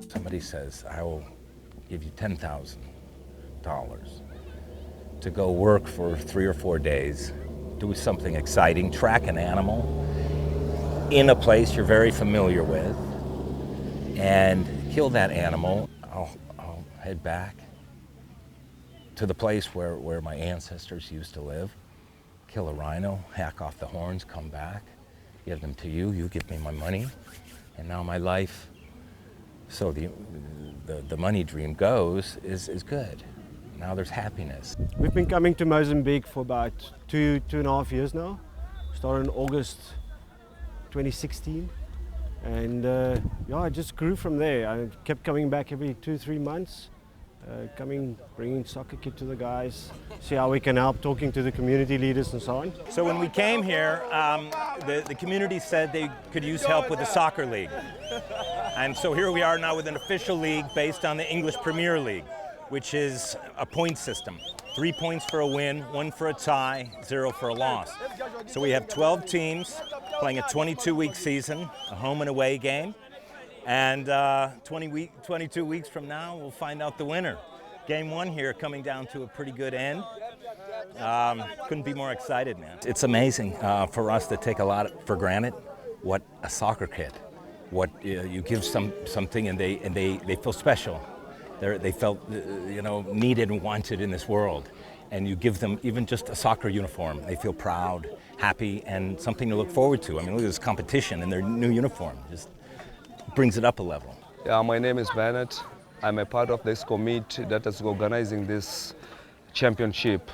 Somebody says, I will give you $10,000 to go work for 3 or 4 days, do something exciting, track an animal in a place you're very familiar with, and kill that animal. I'll head back to the place where my ancestors used to live, kill a rhino, hack off the horns, come back, give them to you, you give me my money, and now my life, so the money dream goes, is good. Now there's happiness. We've been coming to Mozambique for about two and a half years now. Started in August 2016. And yeah, I just grew from there. I kept coming back every 2-3 months, bringing soccer kit to the guys, see how we can help, talking to the community leaders and so on. So when we came here, the community said they could use help with the soccer league. And so here we are now with an official league based on the English Premier League, which is a point system. 3 points for a win, 1 for a tie, 0 for a loss. So we have 12 teams playing a 22-week season, a home and away game. And 22 weeks from now, we'll find out the winner. Game 1 here coming down to a pretty good end. Couldn't be more excited, man. It's amazing for us to take a lot for granted what a soccer kid, what you give something and they feel special. They felt needed and wanted in this world. And you give them even just a soccer uniform. They feel proud, happy, and something to look forward to. I mean, look at this competition in their new uniform. Just brings it up a level. Yeah, my name is Bennett. I'm a part of this committee that is organizing this championship.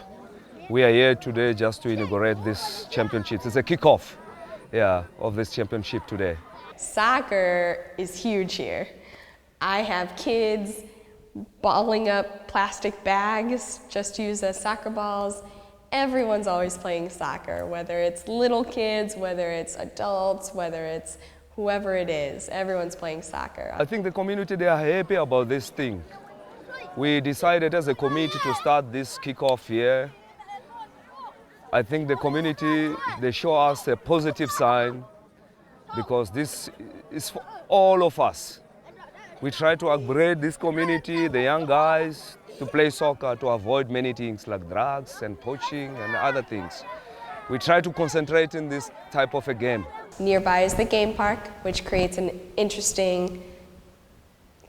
We are here today just to inaugurate this championship. It's a kickoff, of this championship today. Soccer is huge here. I have kids balling up plastic bags just to use as soccer balls. Everyone's always playing soccer, whether it's little kids, whether it's adults, whether it's whoever it is, everyone's playing soccer. I think the community, they are happy about this thing. We decided as a committee to start this kickoff here. I think the community, they show us a positive sign because this is for all of us. We try to upgrade this community, the young guys, to play soccer, to avoid many things like drugs and poaching and other things. We try to concentrate in this type of a game. Nearby is the game park, which creates an interesting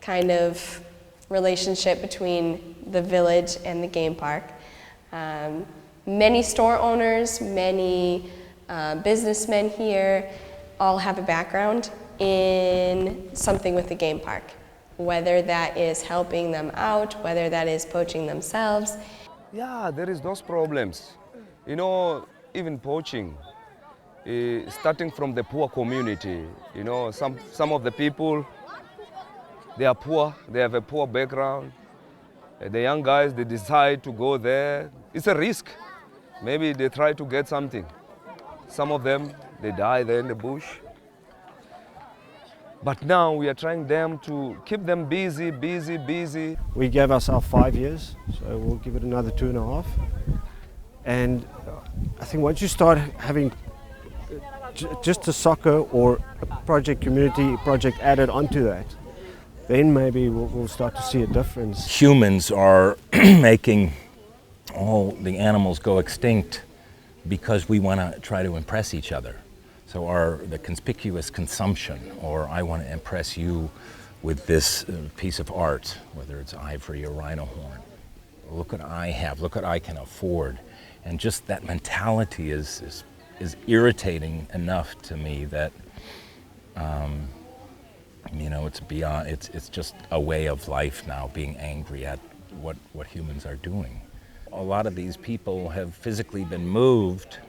kind of relationship between the village and the game park. Many store owners, many businessmen here all have a background in something with the game park, whether that is helping them out, whether that is poaching themselves. Yeah, there is those problems. You know, even poaching, starting from the poor community. You know, some of the people, they are poor, they have a poor background. The young guys, they decide to go there. It's a risk. Maybe they try to get something. Some of them, they die there in the bush. But now we are trying them to keep them busy. We gave ourselves 5 years, so we'll give it another 2.5. And I think once you start having just a soccer or a community project added onto that, then maybe we'll start to see a difference. Humans are making all the animals go extinct because we want to try to impress each other. So the conspicuous consumption, or I want to impress you with this piece of art, whether it's ivory or rhino horn. Look what I have, look what I can afford. And just that mentality is irritating enough to me that, it's beyond, it's just a way of life now, being angry at what humans are doing. A lot of these people have physically been moved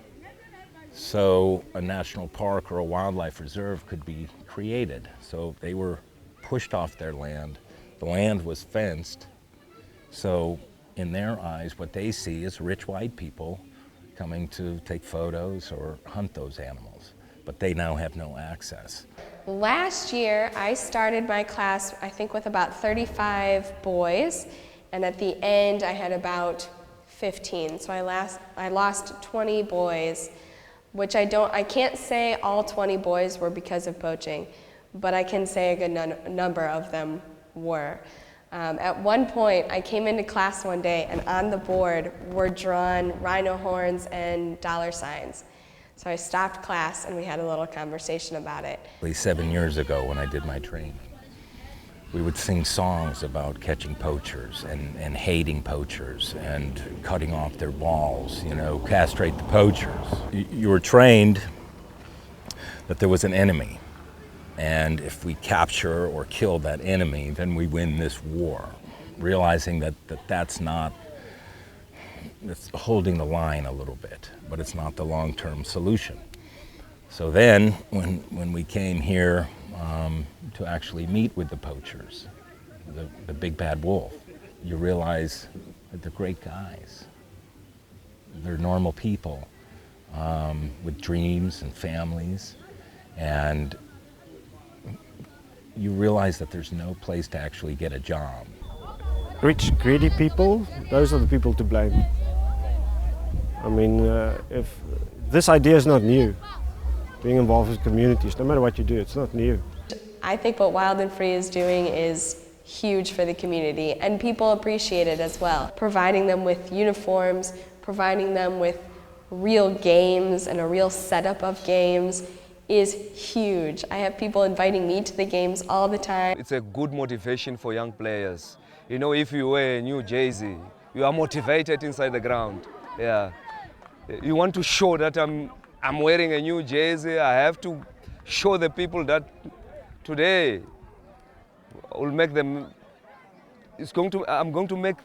so a national park or a wildlife reserve could be created. So they were pushed off their land. The land was fenced. So in their eyes, what they see is rich white people coming to take photos or hunt those animals. But they now have no access. Last year, I started my class, I think, with about 35 boys, and at the end I had about 15. So I lost 20 boys, which I can't say all 20 boys were because of poaching, but I can say a good number of them were. At one point, I came into class one day, and on the board were drawn rhino horns and dollar signs. So I stopped class, and we had a little conversation about it. 7 years ago, when I did my training, we would sing songs about catching poachers and hating poachers and cutting off their balls, you know, castrate the poachers. You were trained that there was an enemy, and if we capture or kill that enemy, then we win this war. Realizing that that's not, it's holding the line a little bit, but it's not the long-term solution. So then, when we came here to actually meet with the poachers, the big bad wolf, you realize that they're great guys. They're normal people with dreams and families, and you realize that there's no place to actually get a job. Rich, greedy people, those are the people to blame. I mean, if this idea is not new, being involved with communities, no matter what you do, it's not new. I think what Wild and Free is doing is huge for the community, and people appreciate it as well. Providing them with uniforms, providing them with real games and a real setup of games is huge. I have people inviting me to the games all the time. It's a good motivation for young players. You know, if you wear a new jersey, you are motivated inside the ground. Yeah. You want to show that I'm wearing a new jersey. I have to show the people that today will make them, I'm going to make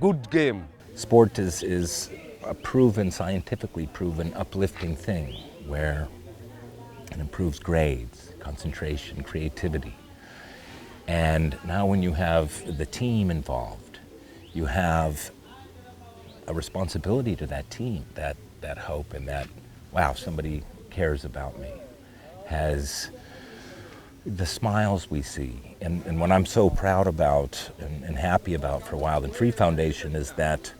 good game. Sport is a proven, scientifically proven, uplifting thing where it improves grades, concentration, creativity. And now when you have the team involved, you have a responsibility to that team, that hope and that, wow, somebody cares about me, has the smiles we see. And what I'm so proud about and happy about for Wild and Free Foundation is that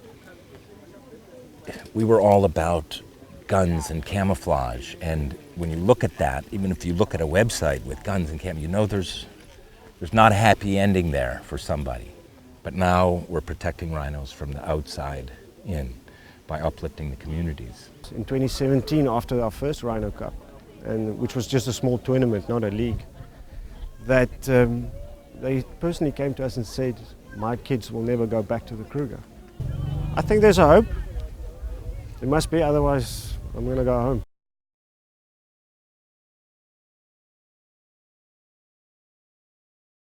we were all about guns and camouflage. And when you look at that, even if you look at a website with guns and cam, you know there's not a happy ending there for somebody. But now we're protecting rhinos from the outside in by uplifting the communities. In 2017, after our first Rhino Cup, and which was just a small tournament, not a league, that they personally came to us and said, my kids will never go back to the Kruger. I think there's a hope. There must be, otherwise I'm going to go home.